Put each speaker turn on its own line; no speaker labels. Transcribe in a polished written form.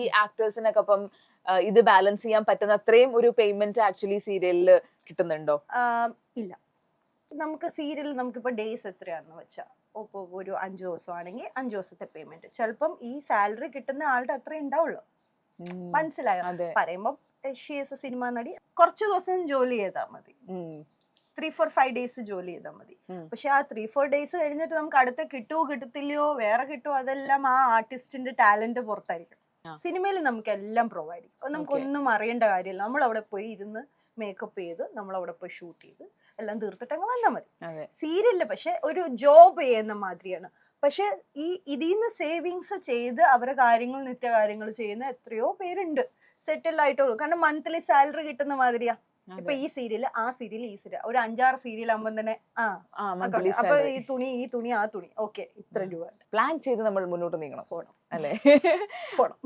ഈ ആക്ടേഴ്സിനൊക്കെ അപ്പം ഇത് ബാലൻസ് ചെയ്യാൻ പറ്റുന്ന അത്രയും ഒരു പേയ്മെന്റ് ആക്ച്വലി സീരിയലിൽ കിട്ടുന്നുണ്ടോ?
ഇല്ല, നമുക്ക് സീരിയൽ നമുക്കിപ്പോ ഡേയ്സ് എത്രയാണെന്ന് വെച്ചാൽ ഇപ്പോൾ ഒരു 5 ദിവസമാണെങ്കിൽ 5 ദിവസത്തെ പേയ്മെന്റ്, ചിലപ്പം ഈ സാലറി കിട്ടുന്ന ആളുടെ അത്ര ഉണ്ടാവുള്ളൂ. മനസ്സിലായോ? പറയുമ്പോ സിനിമ നടി കുറച്ച് ദിവസം ജോലി ചെയ്താൽ മതി, 3-4-5 ഡേയ്സ് ജോലി ചെയ്താൽ മതി. പക്ഷെ ആ 3-4 ഡേയ്സ് കഴിഞ്ഞിട്ട് നമുക്ക് അടുത്ത കിട്ടുമോ കിട്ടത്തില്ലയോ, വേറെ കിട്ടുമോ, അതെല്ലാം ആ ആർട്ടിസ്റ്റിന്റെ ടാലന്റ് പുറത്തായിരിക്കും. സിനിമയിൽ നമുക്ക് എല്ലാം പ്രൊവൈഡ് ചെയ്യും, നമുക്കൊന്നും അറിയേണ്ട കാര്യമില്ല. നമ്മൾ അവിടെ പോയി ഇരുന്ന് മേക്കപ്പ് ചെയ്ത് നമ്മൾ അവിടെ പോയി ഷൂട്ട് ചെയ്ത് എല്ലാം തീർത്തിട്ട് അങ്ങ് വന്നാൽ മതി. സീരിയലില് പക്ഷെ ഒരു ജോബ് ചെയ്യുന്ന മാതിരിയാണ്. പക്ഷെ ഇതിന്ന് സേവിങ്സ് ചെയ്ത് അവരെ കാര്യങ്ങൾ നിത്യകാര്യങ്ങൾ ചെയ്യുന്ന എത്രയോ പേരുണ്ട്, സെറ്റിൽ ആയിട്ടുള്ളൂ. കാരണം മന്ത്ലി സാലറി കിട്ടുന്ന മാതിരിയാ. ഇപ്പൊ ഈ സീരിയൽ ആ സീരിയൽ ഈ സീരിയൽ ഒരു 5-6 സീരിയൽ ആകുമ്പോൾ തന്നെ അപ്പൊ ഈ തുണി ആ തുണി ഓക്കെ ഇത്ര രൂപ
പ്ലാൻ ചെയ്ത് നമ്മൾ മുന്നോട്ട് നീങ്ങണം, പോണം അല്ലേ?
പോണം.